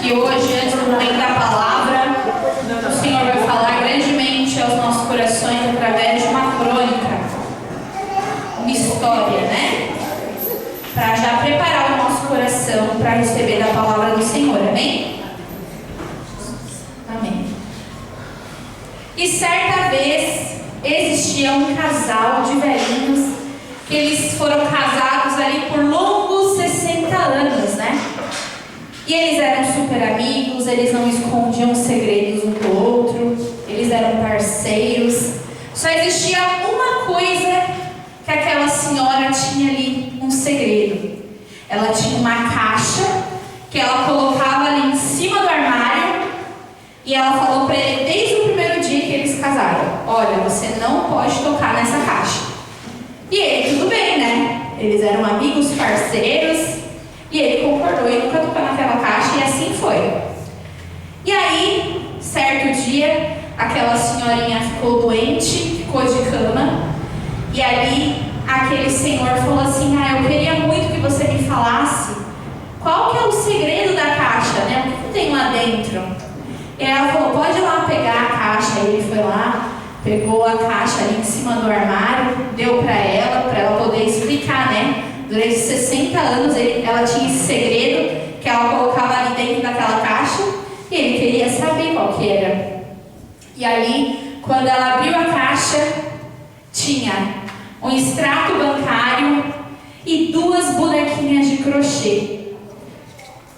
que hoje, antes do momento da palavra, o Senhor vai falar grandemente aos nossos corações através de uma crônica, uma história, né? Para já preparar o nosso coração para receber da palavra do Senhor, amém? Amém. E certa vez existia um casal de velhinhos que eles foram casados ali por longos 60 anos, né? E eles eram super amigos, eles não escondiam segredos um do outro, eles eram parceiros. Só existia uma coisa que aquela senhora tinha ali, um segredo. Ela tinha uma caixa que ela colocava ali em cima do armário e ela falou para ele desde o primeiro dia que eles casaram: olha, você não pode tocar nessa caixa. E ele, tudo bem, né? Eles eram amigos, parceiros, e ele concordou em nunca tocar naquela caixa, e assim foi. E aí, certo dia, aquela senhorinha ficou doente, ficou de cama, e ali aquele senhor falou assim: eu queria muito que você me falasse qual que é o segredo da caixa, né? O que tem lá dentro? E ela falou: pode ir lá pegar a caixa. E ele foi lá, pegou a caixa ali em cima do armário, deu para ela poder explicar, né? Durante 60 anos ela tinha esse segredo que ela colocava ali dentro daquela caixa e ele queria saber qual que era. E aí, quando ela abriu a caixa, tinha um extrato bancário e 2 bonequinhas de crochê.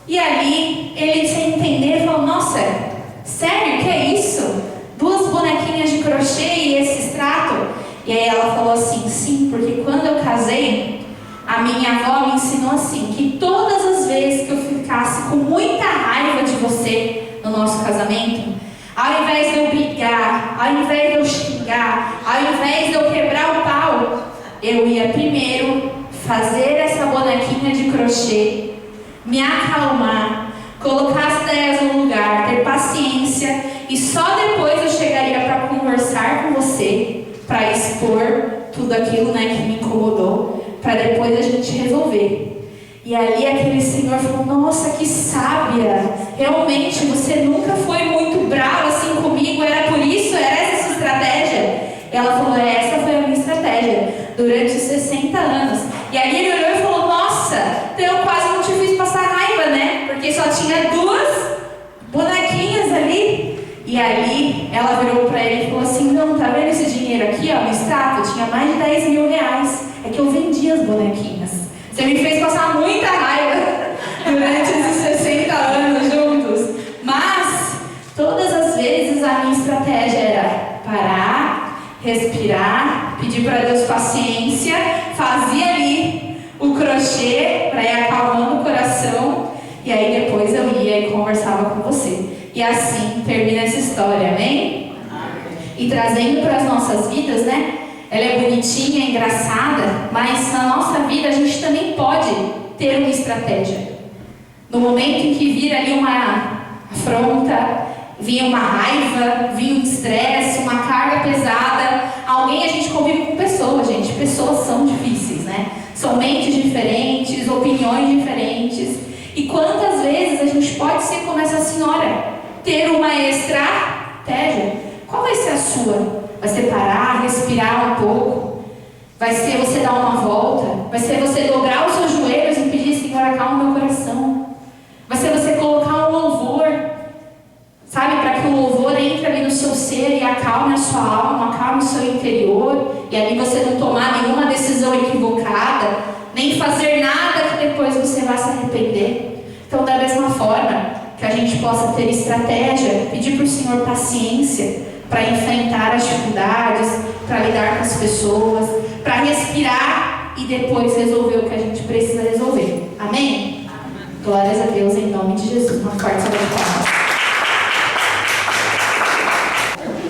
E ali, ele sem entender, falou: nossa, sério, que é isso? 2 bonequinhas de crochê e esse extrato? E aí ela falou assim: sim, porque quando eu casei, a minha avó me ensinou assim, que todas as vezes que eu ficasse com muita raiva de você no nosso casamento, ao invés de eu brigar, ao invés de eu xingar, ao invés de eu quebrar o pau, eu ia primeiro fazer essa bonequinha de crochê, me acalmar, colocar as ideias no lugar, ter paciência, e só depois eu chegaria para conversar com você, para expor tudo aquilo, né, que me incomodou, para depois a gente resolver. E ali aquele senhor falou: nossa, que sábia, realmente você nunca foi muito brava assim comigo, era por isso, era essa a sua estratégia? Ela falou: essa foi a minha estratégia durante 60 anos. E aí ele olhou e falou: nossa, então eu quase não te fiz passar raiva, né? Porque só tinha 2 bonequinhas ali. E ali ela virou para ele e falou assim: não, tá vendo esse dinheiro aqui, ó, no extrato? Tinha mais de 10 mil reais. É que eu vendi as bonequinhas. Você me fez passar muita raiva durante esses 60 anos juntos. Mas, todas as vezes a minha estratégia era parar, respirar, pedir para Deus paciência, fazia ali o crochê para ir acalmando o coração, e aí depois eu ia e conversava com você. E assim termina essa história, amém? E trazendo para as nossas vidas, né? Ela é bonitinha, engraçada, mas na nossa vida a gente também pode ter uma estratégia. No momento em que vir ali uma afronta, vir uma raiva, vir um estresse, uma carga pesada, a gente convive com pessoas, gente. Pessoas são difíceis, né? São mentes diferentes, opiniões diferentes. E quantas vezes a gente pode ser como essa senhora, ter uma estratégia? Qual vai ser a sua? Vai ser parar, respirar um pouco? Vai ser você dar uma volta? Vai ser você dobrar os seus joelhos e pedir: Senhor, acalma o meu coração? Vai ser você colocar um louvor, sabe, para que o louvor entre ali no seu ser e acalme a sua alma, acalme o seu interior, e ali você não tomar nenhuma decisão equivocada, nem fazer nada que depois você vá se arrepender. Então, da mesma forma que a gente possa ter estratégia, pedir para o Senhor paciência para enfrentar as dificuldades, para lidar com as pessoas, para respirar e depois resolver o que a gente precisa resolver. Amém? Glórias a Deus, em nome de Jesus. Uma forte salva de palmas.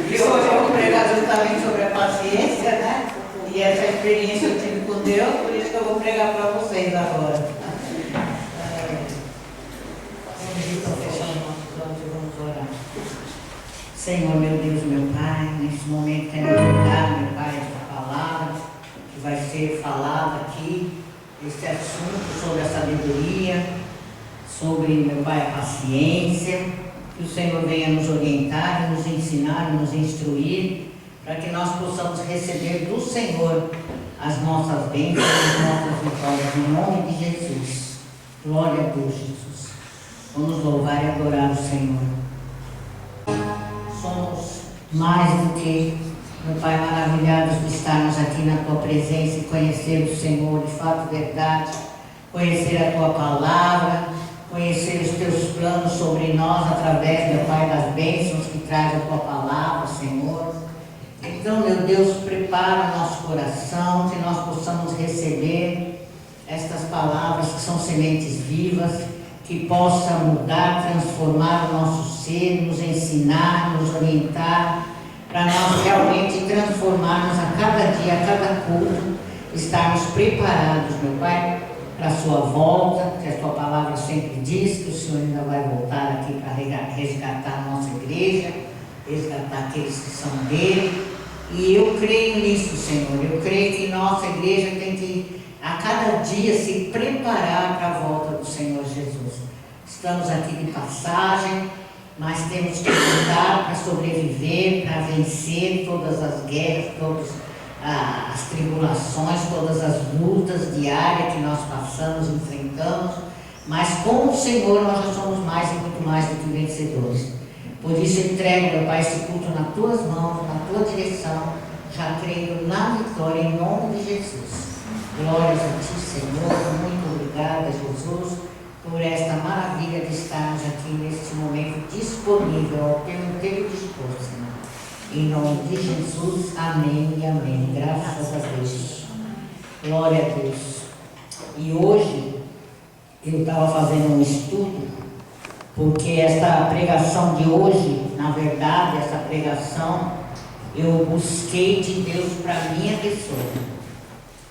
E hoje eu vou pregar justamente sobre a paciência, né? E essa experiência eu tive com Deus, por isso que eu vou pregar para vocês agora. Vamos orar. Senhor, meu Deus, meu Pai, nesse momento quero orar, meu Pai, essa palavra que vai ser falada aqui, esse assunto sobre a sabedoria, sobre, meu Pai, a paciência, que o Senhor venha nos orientar, nos ensinar, nos instruir, para que nós possamos receber do Senhor as nossas bênçãos, as nossas vitórias, em nome de Jesus. Glória a Deus, Jesus. Vamos louvar e adorar o Senhor. Somos mais do que, meu Pai, maravilhados de estarmos aqui na Tua presença e conhecer o Senhor de fato e verdade, conhecer a Tua palavra, conhecer os Teus planos sobre nós através, meu Pai, das bênçãos que traz a Tua palavra, Senhor. Então, meu Deus, prepara o nosso coração, que nós possamos receber estas palavras que são sementes vivas, que possa mudar, transformar o nosso ser, nos ensinar, nos orientar, para nós realmente transformarmos a cada dia, a cada culto, estarmos preparados, meu Pai, para a sua volta, que a tua palavra sempre diz que o Senhor ainda vai voltar aqui para resgatar a nossa igreja, resgatar aqueles que são dele. E eu creio nisso, Senhor. Eu creio que nossa igreja tem que, a cada dia, se preparar para a volta do Senhor Jesus. Estamos aqui de passagem, mas temos que lutar para sobreviver, para vencer todas as guerras, todas as tribulações, todas as lutas diárias que nós passamos, enfrentamos. Mas com o Senhor nós já somos mais e muito mais do que vencedores. Por isso entrego, meu Pai, esse culto nas tuas mãos, na tua direção, já crendo na vitória em nome de Jesus. Glórias a ti, Senhor. Muito obrigada, Jesus, por esta maravilha de estarmos aqui neste momento disponível ao teu inteiro dispor, Senhor. Em nome de Jesus, amém e amém. Graças a Deus. Glória a Deus. E hoje eu estava fazendo um estudo, porque essa pregação de hoje, na verdade, essa pregação, eu busquei de Deus para a minha pessoa.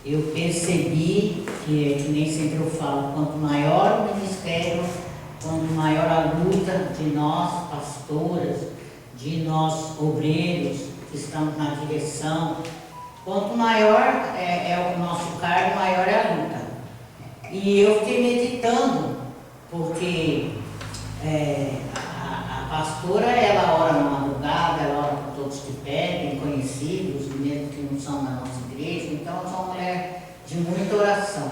Eu percebi que nem sempre eu falo, quanto maior o ministério, quanto maior a luta de nós, pastoras, de nós, obreiros, que estamos na direção, quanto maior é o nosso cargo, maior é a luta. E eu fiquei meditando, porque a pastora, ela ora na madrugada, ela ora por todos que pedem, conhecidos, mesmo que não são da nossa igreja, então eu sou uma mulher de muita oração.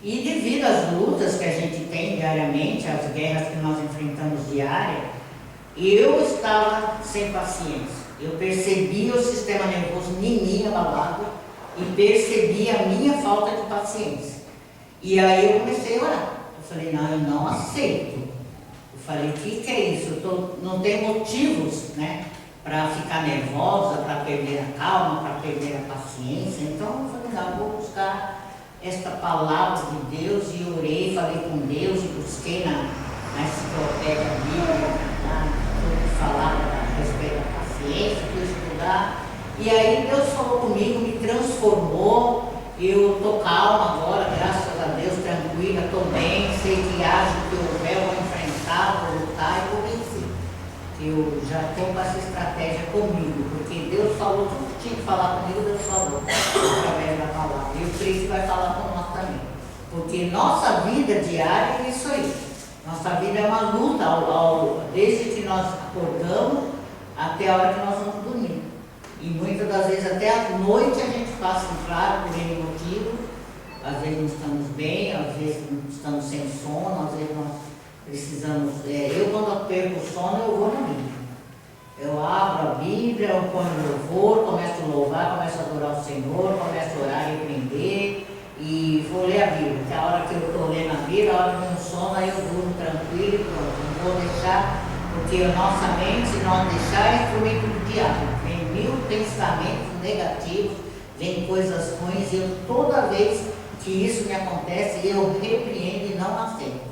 E devido às lutas que a gente tem diariamente, às guerras que nós enfrentamos diárias, eu estava sem paciência. Eu percebi o sistema nervoso em mim abalado e percebi a minha falta de paciência. E aí eu comecei a orar. Eu falei, não, eu não aceito. Eu falei, o que é isso? Não tenho motivos, né, para ficar nervosa, para perder a calma, para perder a paciência. Então eu falei, não, eu vou buscar esta palavra de Deus, e orei, falei com Deus e busquei na enciclopédia bíblica, tudo que falava a respeito da paciência, fui estudar. E aí Deus falou comigo, me transformou. Eu estou calma agora, graças a Deus, tranquila, estou bem, sei que haja o que houver, vou enfrentar, vou lutar e vou vencer. Eu já estou com essa estratégia comigo, porque Deus falou, tudo que tinha que falar comigo, Deus falou, através da palavra. E eu creio que vai falar com nós também. Porque nossa vida diária é isso aí. Nossa vida é uma luta, desde que nós acordamos até a hora que nós vamos dormir. E muitas das vezes até à noite a gente passa, claro, por N motivo. Às vezes não estamos bem, às vezes não estamos sem sono, às vezes nós precisamos. Eu, quando eu perco o sono, eu vou na Bíblia. Eu abro a Bíblia, eu ponho louvor, começo a louvar, começo a adorar o Senhor, começo a orar e repreender e vou ler a Bíblia. Que a hora que eu estou lendo a Bíblia, a hora que eu não sono, aí eu durmo tranquilo e pronto. Não vou deixar, porque a nossa mente, se não deixar, é instrumento do diabo. Vem mil pensamentos negativos, vem coisas ruins, e eu, toda vez que isso me acontece, eu repreendo e não aceito.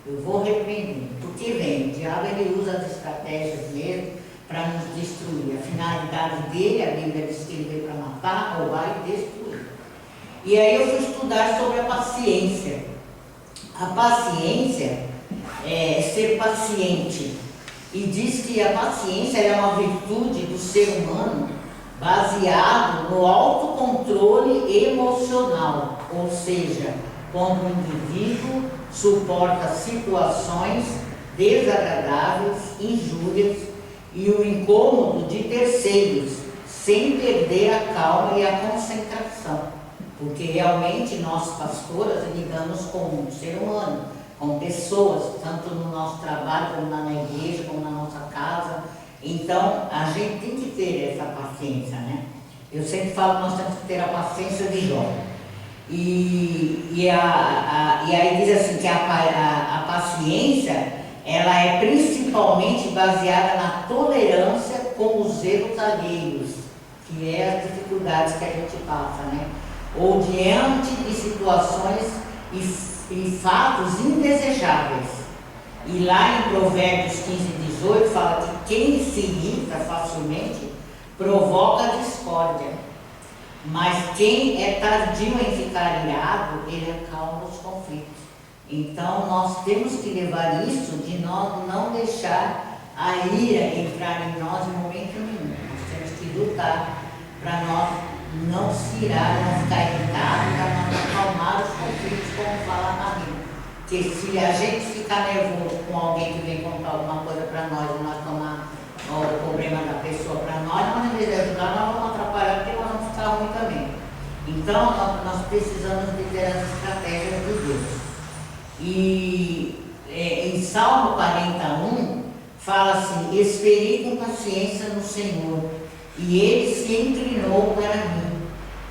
Eu vou repreendendo, porque vem, o diabo ele usa as estratégias mesmo para nos destruir. A finalidade dele, a Bíblia diz que ele veio para matar, roubar e destruir. E aí eu fui estudar sobre a paciência. A paciência é ser paciente. E diz que a paciência é uma virtude do ser humano baseado no autocontrole emocional, ou seja, quando o indivíduo suporta situações desagradáveis, injúrias e o incômodo de terceiros, sem perder a calma e a concentração. Porque realmente nós, pastoras, lidamos com um ser humano, com pessoas, tanto no nosso trabalho, como na igreja, como na nossa casa. Então, a gente tem que ter essa paciência, né? Eu sempre falo que nós temos que ter a paciência de Jó. E aí diz assim que a paciência, ela é principalmente baseada na tolerância com os erros alheios, que é as dificuldades que a gente passa, né? Ou diante de situações e fatos indesejáveis. E lá em Provérbios 15:18 fala que quem se irrita facilmente provoca discórdia, mas quem é tardio em ficar irado, ele acalma os conflitos. Então nós temos que levar isso de nós não deixar a ira entrar em nós em momento nenhum. Nós temos que lutar para nós não se irar, não ficar irritado, para nós acalmar os conflitos, como fala na Bíblia. Porque se a gente ficar nervoso com alguém que vem contar alguma coisa para nós e nós tomar o problema da pessoa para nós, em vez de ajudar, nós vamos atrapalhar, porque nós vamos ficar ruim também. Então nós precisamos de ter as estratégias de Deus. E em Salmo 41 fala assim: esperei com paciência no Senhor, e Ele se inclinou para mim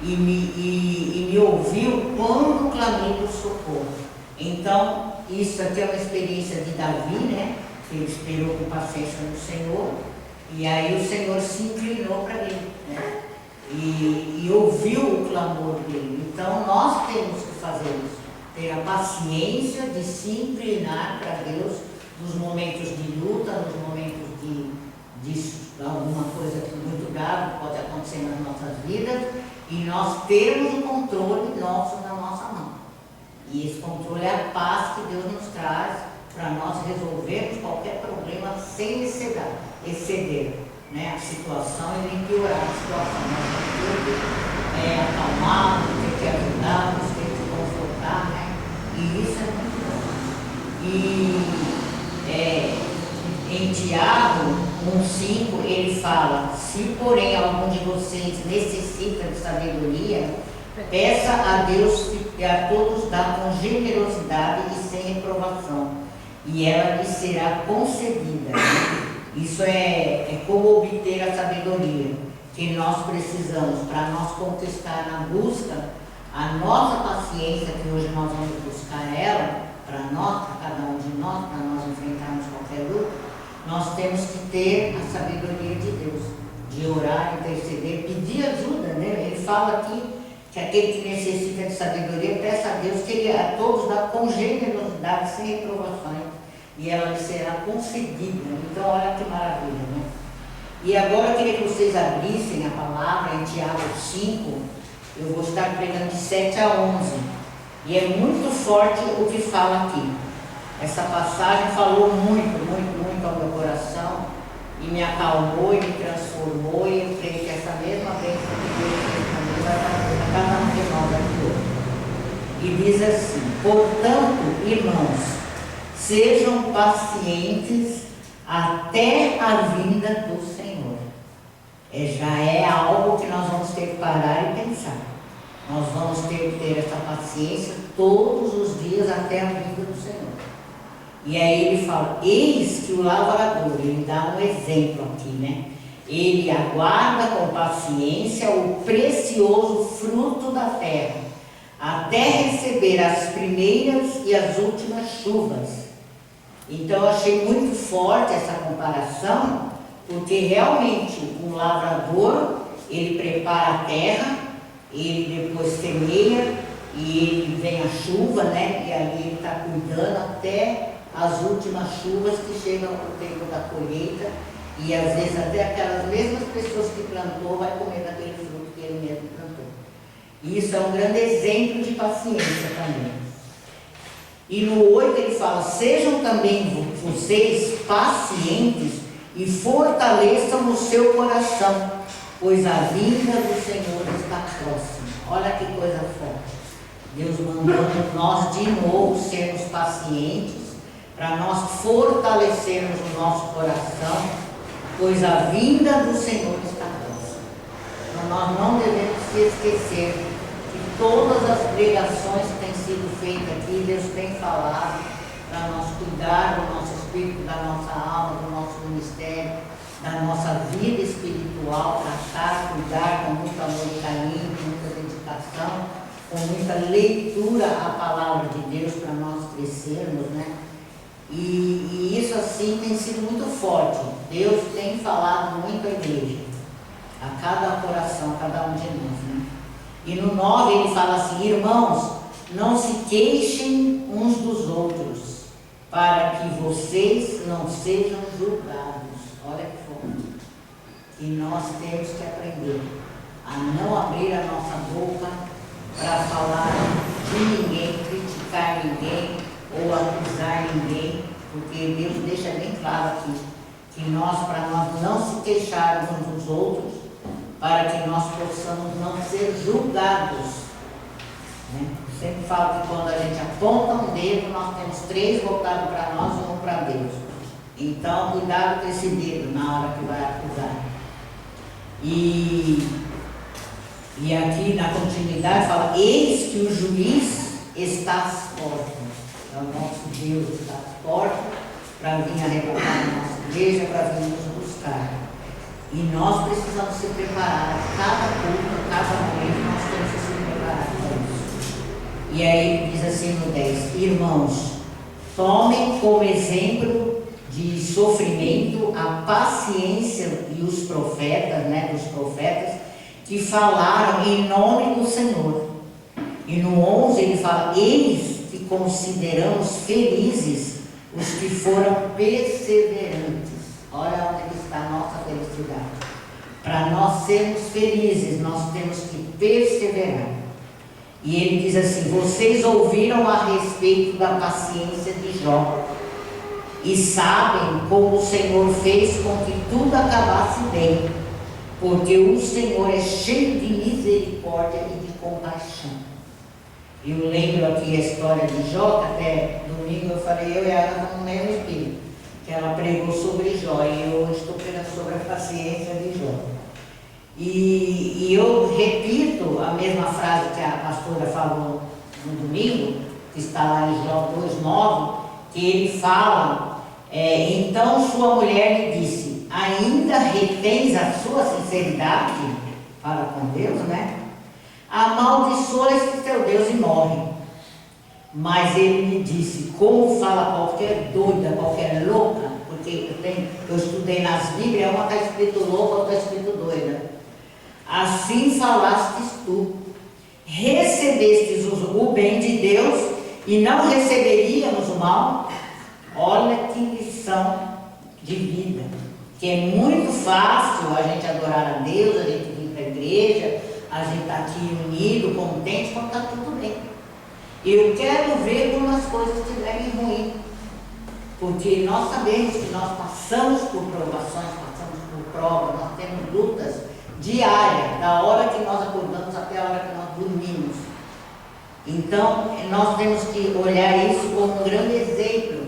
e me ouviu quando clamei por socorro. Então, isso aqui é uma experiência de Davi, né? Ele esperou com paciência no Senhor, e aí o Senhor se inclinou para ele, né? E ouviu o clamor dele. Então, nós temos que fazer isso, ter a paciência de se inclinar para Deus nos momentos de luta, nos momentos de alguma coisa que muito grave pode acontecer nas nossas vidas, e nós termos o controle nosso na nossa mão. E esse controle é a paz que Deus nos traz para nós resolvermos qualquer problema sem exceder, né, a situação e nem piorar a situação. Nós temos que acalmar, temos que ajudar, temos que confortar, né? E isso é muito bom. E em Tiago 1,5 ele fala: se porém algum de vocês necessita de sabedoria, peça a Deus que a todos dá com generosidade e sem reprovação, e ela lhe será concedida. Isso é como obter a sabedoria que nós precisamos para nós conquistar na busca a nossa paciência, que hoje nós vamos buscar ela, para nós, para cada um de nós, para nós enfrentarmos qualquer luta. Nós temos que ter a sabedoria de Deus, de orar, interceder, pedir ajuda, né? Ele fala aqui que aquele que necessita de sabedoria, peça a Deus que Ele a todos dá com generosidade, sem reprovações, e ela lhe será concedida. Então, olha que maravilha, né? E agora eu queria que vocês abrissem a palavra em Tiago 5, eu vou estar pregando de 7 a 11, e é muito forte o que fala aqui. Essa passagem falou muito, muito, muito ao meu coração, e me acalmou e me transformou, e eu creio que essa mesma bênção que Deus fez também vai fazer a cada um de nós aqui hoje. E diz assim: portanto, irmãos, sejam pacientes até a vinda do Senhor. Já é algo que nós vamos ter que parar e pensar. Nós vamos ter que ter essa paciência todos os dias até a vinda do Senhor. E aí ele fala: eis que o lavrador, ele dá um exemplo aqui, né? Ele aguarda com paciência o precioso fruto da terra, até receber as primeiras e as últimas chuvas. Então eu achei muito forte essa comparação, porque realmente o lavrador, ele prepara a terra, ele depois semeia, e ele vem a chuva, né? E ali ele está cuidando até as últimas chuvas que chegam no tempo da colheita, e às vezes até aquelas mesmas pessoas que plantou vai comer daquele fruto que ele mesmo plantou. E isso é um grande exemplo de paciência também. E no 8 ele fala: sejam também vocês pacientes e fortaleçam o seu coração, pois a vinda do Senhor está próxima. Olha que coisa forte. Deus mandando nós de novo sermos pacientes, para nós fortalecermos o nosso coração, pois a vinda do Senhor está próxima. Então nós não devemos se esquecer que todas as pregações que têm sido feitas aqui, Deus tem falado para nós cuidar do nosso espírito, da nossa alma, do nosso ministério, da nossa vida espiritual, tratar, cuidar com muito amor e carinho, com muita dedicação, com muita leitura à palavra de Deus para nós crescermos, né? E isso assim tem sido muito forte. Deus tem falado muito à igreja, a cada coração, a cada um de nós, né? E no 9 ele fala assim: irmãos, não se queixem uns dos outros, para que vocês não sejam julgados. Olha que forte. E nós temos que aprender a não abrir a nossa boca para falar de ninguém, criticar ninguém ou acusar ninguém, porque Deus deixa bem claro aqui que nós, para nós não se queixarmos uns dos outros, para que nós possamos não ser julgados, né? Eu sempre falo que quando a gente aponta um dedo, nós temos 3 voltados para nós e 1 para Deus. Então, cuidado com esse dedo na hora que vai acusar. E aqui na continuidade fala: eis que o juiz está às portas. Então, o nosso Deus está às portas para vir arrebatar a nossa igreja, para vir nos buscar. E nós precisamos se preparar. A cada culto, a cada momento, nós temos que se preparar para isso. E aí diz assim no 10: irmãos, tomem como exemplo de sofrimento a paciência e os profetas, né, dos profetas que falaram em nome do Senhor. E no 11 ele fala: eis que consideramos felizes os que foram perseverantes. Olha onde está a nossa felicidade. Para nós sermos felizes, nós temos que perseverar. E ele diz assim: vocês ouviram a respeito da paciência de Jó e sabem como o Senhor fez com que tudo acabasse bem, porque o Senhor é cheio de misericórdia e de compaixão. Eu lembro aqui a história de Jó, que até domingo eu falei, eu e ela estamos no mesmo espírito, que ela pregou sobre Jó, e eu estou pregando sobre a paciência de Jó. E eu repito a mesma frase que a pastora falou no domingo, que está lá em Jó 2,9, que ele fala: então sua mulher lhe disse, ainda retens a sua sinceridade para com Deus, né? Amaldiçoa esse teu Deus e morre. Mas ele lhe disse, como fala qualquer doida, qualquer louca, porque eu estudei nas Bíblias, uma está escrito louca, outra está escrito doida. Assim falastes tu, recebestes o bem de Deus e não receberíamos o mal? Olha que lição de vida, que é muito fácil a gente adorar a Deus, a gente vir para a igreja, a gente está aqui unido, contente, quando está tudo bem. Eu quero ver quando as coisas estiverem ruins, porque nós sabemos que nós passamos por provações, passamos por provas, nós temos lutas diárias, da hora que nós acordamos até a hora que nós dormimos. Então, nós temos que olhar isso como um grande exemplo,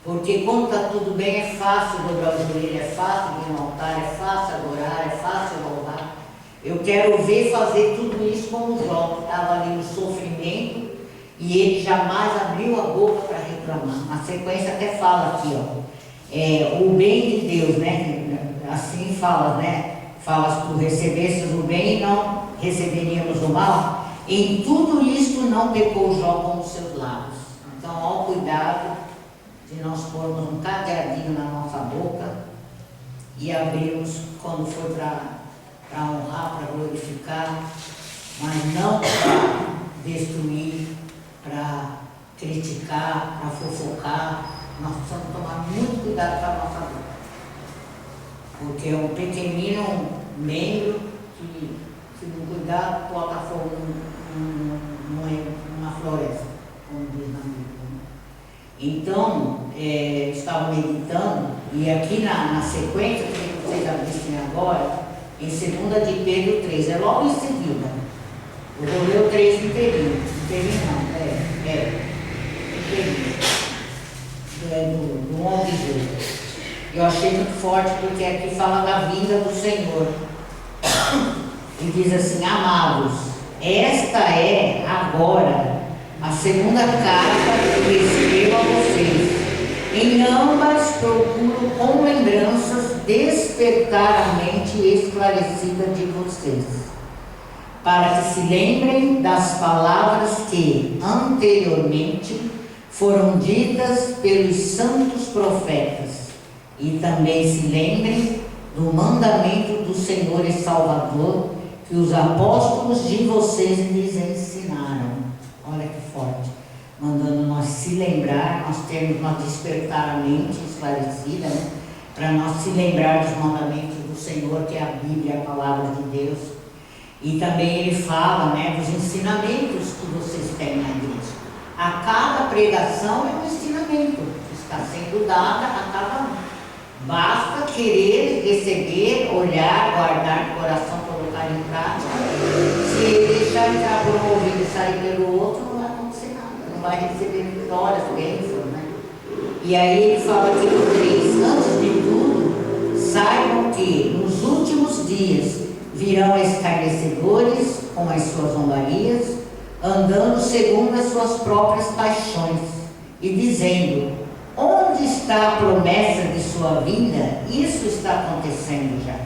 porque quando está tudo bem é fácil dobrar o joelho, é fácil vir no altar, é fácil adorar, é fácil louvar. Eu quero ver fazer tudo isso como Jó, que estava ali no sofrimento e ele jamais abriu a boca para reclamar. Na sequência até fala aqui, ó, o bem de Deus, né? Assim fala, né? Fala, se tu recebesses o bem e não receberíamos o mal. Em tudo isto não pecou Jó com os seus lábios. Então, ó, cuidado de nós pormos um cadeadinho na nossa boca e abrirmos quando for para honrar, para glorificar, mas não para destruir, para criticar, para fofocar. Nós precisamos tomar muito cuidado com a nossa boca, porque é um pequenino membro que, se não cuidar, bota fogo numa floresta, como diz na Bíblia. Então, eu estava meditando, e aqui na sequência, que vocês assistem agora, em 2 de Pedro 3, é logo em seguida. Eu vou ler o 3 inteirinho. do 11 de julho. Eu achei muito forte porque aqui fala da vinda do Senhor. E diz assim: amados, esta é agora a segunda carta que escrevo a vocês. Em ambas procuro com lembranças despertar a mente esclarecida de vocês, para que se lembrem das palavras que anteriormente foram ditas pelos santos profetas, e também se lembrem do mandamento do Senhor e Salvador que os apóstolos de vocês lhes ensinaram. Olha que forte, mandando nós se lembrar, nós despertar a mente esclarecida, né? Para nós se lembrar dos mandamentos do Senhor, que é a Bíblia, a palavra de Deus. E também ele fala, né, dos ensinamentos que vocês têm na igreja. A cada pregação é um ensinamento que está sendo dada a cada um. Basta querer receber, olhar, guardar no coração, colocar em prática. Se ele deixar entrar por um ouvido e sair pelo outro, não vai acontecer nada. Não vai receber vitórias, bênçãos, né? E aí ele fala aqui no 3: antes de tudo, saibam que nos últimos dias virão escarnecedores com as suas zombarias, andando segundo as suas próprias paixões, e dizendo: onde está a promessa de sua vinda? Isso está acontecendo já.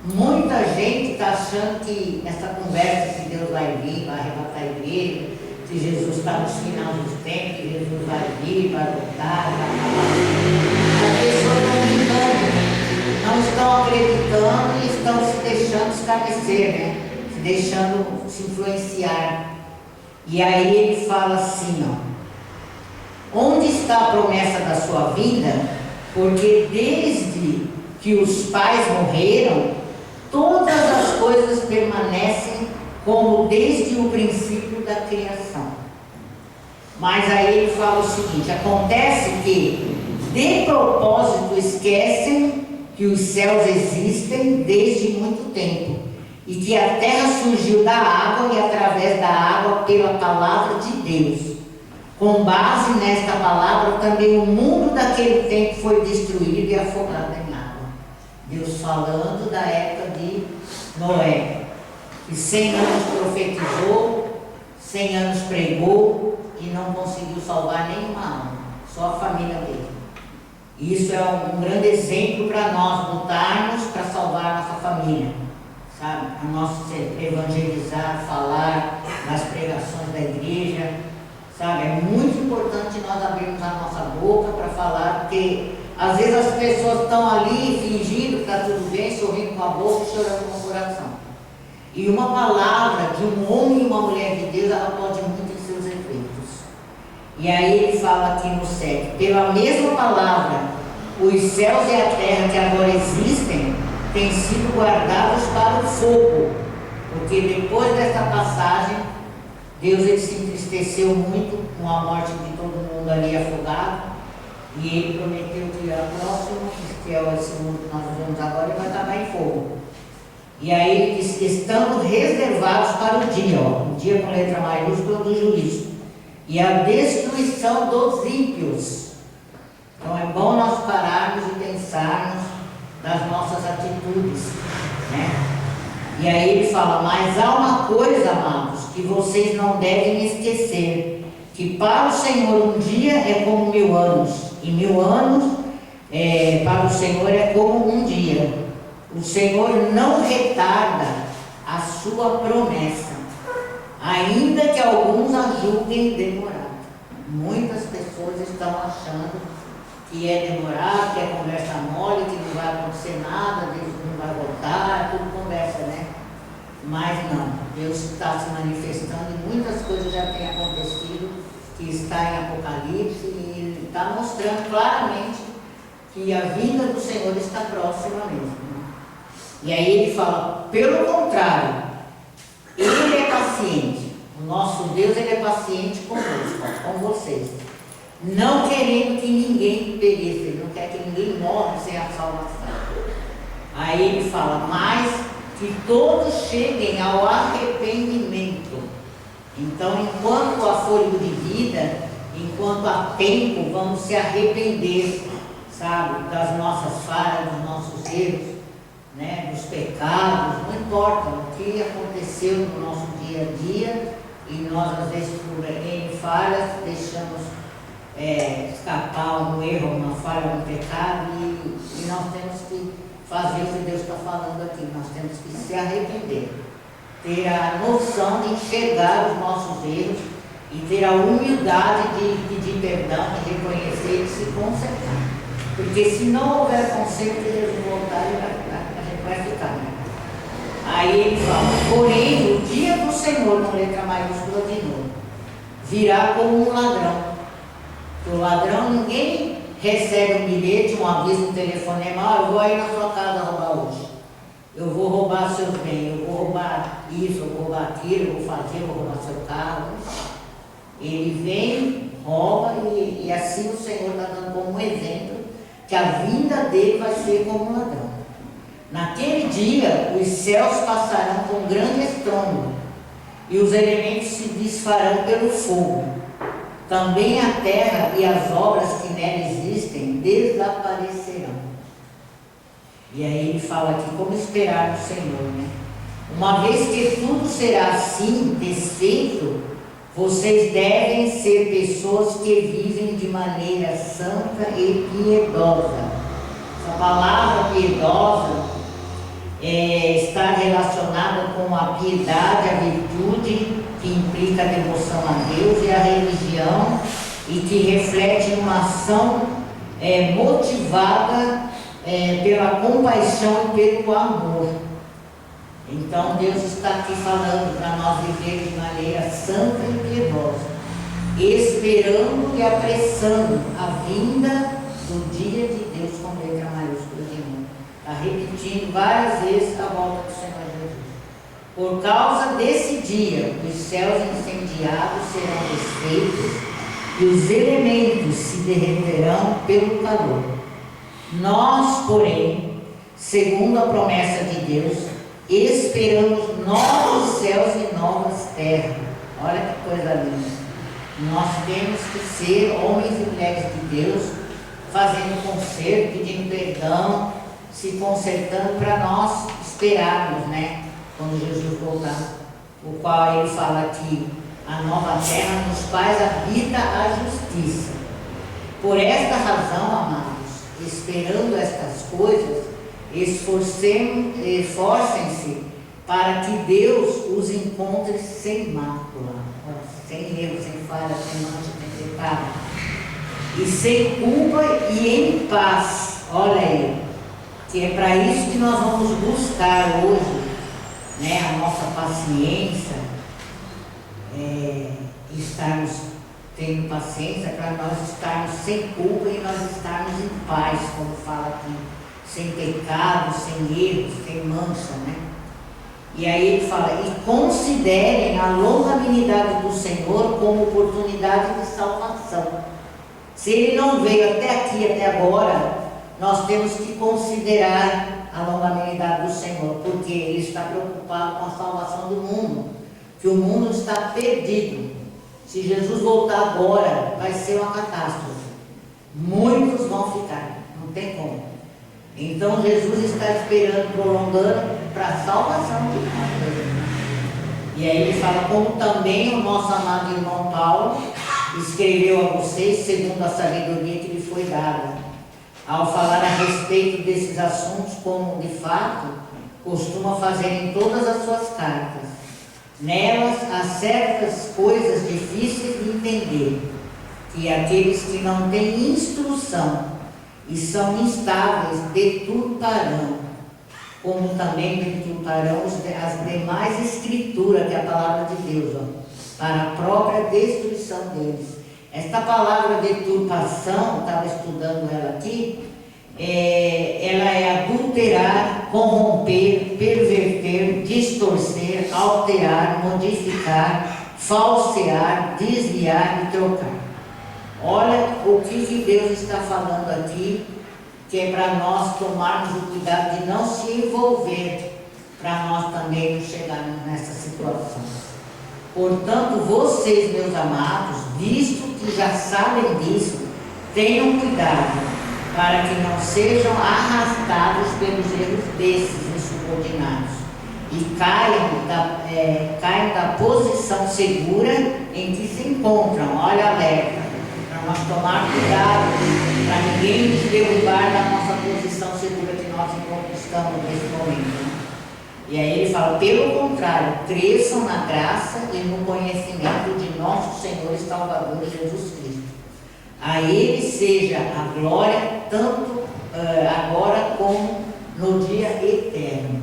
Muita gente está achando que essa conversa, que Deus vai vir, vai arrebatar a igreja, que Jesus está nos finais dos tempos, que Jesus vai vir, vai voltar, vai acabar. As pessoas não estão acreditando e estão se deixando escarnecer, né? Se deixando se influenciar. E aí ele fala assim, ó: onde está a promessa da sua vinda? Porque desde que os pais morreram, todas as coisas permanecem como desde o princípio da criação. Mas aí ele fala o seguinte: acontece que de propósito esquecem que os céus existem desde muito tempo, e que a terra surgiu da água e através da água pela palavra de Deus. Com base nesta palavra, também o mundo daquele tempo foi destruído e afogado em água. Deus falando da época de Noé, que 100 anos profetizou, 100 anos pregou e não conseguiu salvar nenhuma alma, só a família dele. Isso é um grande exemplo para nós lutarmos para salvar a nossa família, sabe? A nós evangelizar, falar nas pregações da igreja, sabe? É muito importante nós abrirmos a nossa boca para falar, porque às vezes as pessoas estão ali fingindo que está tudo bem, sorrindo com a boca e chorando com o coração. E uma palavra de um homem e uma mulher de Deus, ela pode muito em seus efeitos. E aí ele fala aqui no 7: pela mesma palavra, os céus e a terra que agora existem têm sido guardados para o fogo, porque depois dessa passagem, Deus ele se entristeceu muito com a morte de todo mundo ali afogado, e ele prometeu que a próxima, que é esse mundo que nós vivemos agora, ele vai acabar em fogo. E aí ele diz que estamos reservados para o dia, o dia com letra maiúscula do juízo, e a destruição dos ímpios. Então é bom nós pararmos e pensarmos das nossas atitudes, né? E aí ele fala: mas há uma coisa, amados, que vocês não devem esquecer, que para o Senhor um dia é como 1000 anos, e 1000 anos para o Senhor é como um dia. O Senhor não retarda a sua promessa, ainda que alguns a julguem demorado. Muitas pessoas estão achando que é demorado, que é conversa mole, que não vai acontecer nada, Deus não vai voltar, é tudo conversa, né? Mas não, Deus está se manifestando e muitas coisas já têm acontecido, que está em Apocalipse, e Ele está mostrando claramente que a vinda do Senhor está próxima mesmo. E aí ele fala: pelo contrário, Ele é paciente, o nosso Deus ele é paciente conosco, com vocês, não querendo que ninguém pereça, Ele não quer que ninguém morra sem a salvação. Aí ele fala: mas que todos cheguem ao arrependimento. Então, enquanto há fôlego de vida, enquanto há tempo, vamos se arrepender, sabe, das nossas falhas, dos nossos erros, né, dos pecados, não importa o que aconteceu no nosso dia a dia, e nós às vezes por N falhas deixamos escapar um erro, uma falha, um pecado, e nós temos que fazer o que Deus está falando aqui, nós temos que se arrepender, ter a noção de enxergar os nossos erros e ter a humildade de pedir perdão, de reconhecer e de se consertar. Porque se não houver conserto e Jesus voltar, a gente vai ficar, né? Aí ele fala, porém, o dia do Senhor, com letra maiúscula de novo, virá como um ladrão. O ladrão, ninguém recebe um bilhete, um aviso, um telefonema, eu vou aí na sua casa roubar hoje. Eu vou roubar seus bens, eu vou roubar isso, eu vou roubar aquilo, eu vou roubar seu carro. Ele vem, rouba e assim o Senhor está dando como um exemplo que a vinda dele vai ser como um ladrão. Naquele dia, os céus passarão com grande estrondo e os elementos se desfarão pelo fogo. Também a terra e as obras que nela existem desaparecerão. E aí ele fala aqui como esperar no Senhor, né? Uma vez que tudo será assim, desfeito, vocês devem ser pessoas que vivem de maneira santa e piedosa. Essa palavra piedosa está relacionada com a piedade, a virtude, que implica a devoção a Deus, e a religião, e que reflete uma ação motivada pela compaixão e pelo amor. Então Deus está aqui falando para nós viver de maneira santa e piedosa, esperando e apressando a vinda do dia de Deus com letra maiúscula de novo. Está repetindo várias vezes a volta do Senhor Jesus. Por causa desse dia, os céus incendiados serão desfeitos e os elementos se derreterão pelo calor. Nós, porém, segundo a promessa de Deus, esperamos novos céus e novas terras. Olha que coisa linda. Nós temos que ser homens e mulheres de Deus, fazendo conserto, pedindo perdão, se consertando para nós esperarmos, né? Quando Jesus voltar, o qual ele fala aqui, a nova terra nos quais habita a justiça. Por esta razão, amados, esperando estas coisas, esforcem-se para que Deus os encontre sem mácula, sem erro, sem falha, sem mancha, sem pecado, e sem culpa e em paz. Olha aí, que é para isso que nós vamos buscar hoje, né, a nossa paciência, estarmos tendo paciência para nós estarmos sem culpa e nós estarmos em paz, como fala aqui, sem pecado, sem erros, sem mancha, né? E aí ele fala, e considerem a longanimidade do Senhor como oportunidade de salvação. Se ele não veio até aqui, até agora, nós temos que considerar a longanimidade do Senhor, porque ele está preocupado com a salvação do mundo, que o mundo está perdido. Se Jesus voltar agora, vai ser uma catástrofe. Muitos vão ficar, não tem como. Então Jesus está esperando, prolongando para a salvação de nós. E aí ele fala, como também o nosso amado irmão Paulo escreveu a vocês segundo a sabedoria que lhe foi dada, ao falar a respeito desses assuntos, como de fato costuma fazer em todas as suas cartas. Nelas há certas coisas difíceis de entender, que aqueles que não têm instrução e são instáveis deturparão, como também deturparão as demais escrituras, que é a palavra de Deus, para a própria destruição deles. Esta palavra deturpação, estava estudando ela aqui, ela é adulterar, corromper, perverter, distorcer, alterar, modificar, falsear, desviar e trocar. Olha o que Deus está falando aqui, que é para nós tomarmos o cuidado de não se envolver, para nós também não chegarmos nessa situação. Portanto, vocês, meus amados, visto que já sabem disso, tenham cuidado para que não sejam arrastados pelos erros desses insubordinados e caiam da posição segura em que se encontram. Olha, alerta, para nós tomar cuidado, para ninguém nos derrubar da nossa posição segura que nós conquistamos nesse momento, né? E aí ele fala, pelo contrário, cresçam na graça e no conhecimento de nosso Senhor e Salvador Jesus Cristo. A Ele seja a glória, tanto agora como no dia eterno.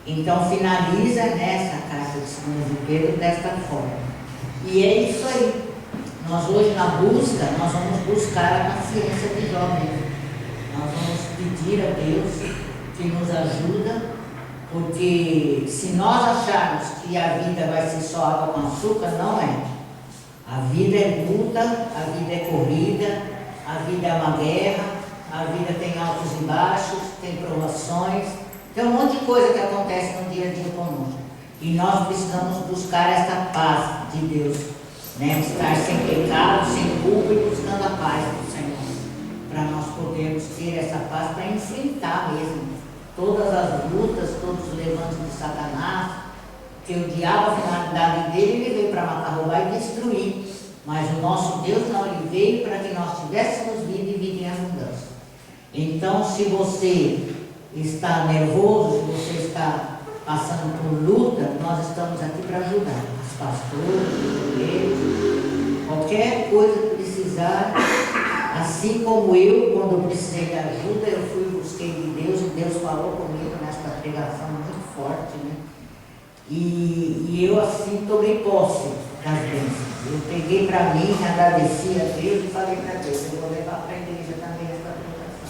Então finaliza nessa carta de 2 Pedro desta forma. E é isso aí. Nós hoje na busca, nós vamos buscar a paciência de Jó mesmo. Nós vamos pedir a Deus que nos ajuda, porque se nós acharmos que a vida vai ser só água com açúcar, não é. A vida é luta, a vida é corrida, a vida é uma guerra, a vida tem altos e baixos, tem provações, tem um monte de coisa que acontece no dia a dia conosco. E nós precisamos buscar essa paz de Deus, né? Estar sem pecado, sem culpa e buscando a paz do Senhor, para nós podermos ter essa paz para enfrentar mesmo todas as lutas, todos os levantes de Satanás, que o diabo, a finalidade dele, ele veio para matar, roubar e destruir. Mas o nosso Deus não, ele veio para que nós tivéssemos vida e vida em abundância. Então, se você está nervoso, se você está passando por luta, nós estamos aqui para ajudar. Os pastores, os obreiros, qualquer coisa que precisar. Assim como eu, quando eu precisei de ajuda, eu fui e busquei de Deus, e Deus falou comigo nesta pregação muito forte, né? E eu assim tomei posse das bênçãos. Eu peguei para mim, agradeci a Deus e falei para Deus, eu vou levar para a igreja também essa pregação.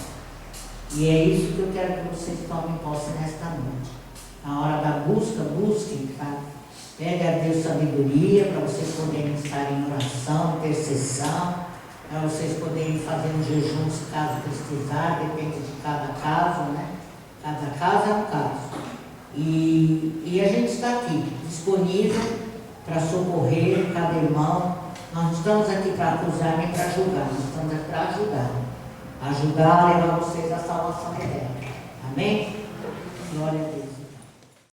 E é isso que eu quero que vocês tomem posse nesta noite. Na hora da busca, busquem, tá? Pegue a Deus sabedoria para vocês poderem estar em oração, intercessão, para vocês poderem fazer um jejum se caso precisar, depende de cada caso, né? Cada caso é um caso. E a gente está aqui, disponível para socorrer cada irmão. Nós não estamos aqui para acusar nem para julgar, nós estamos aqui para ajudar. Ajudar a levar vocês à salvação eterna. Amém? Glória a Deus.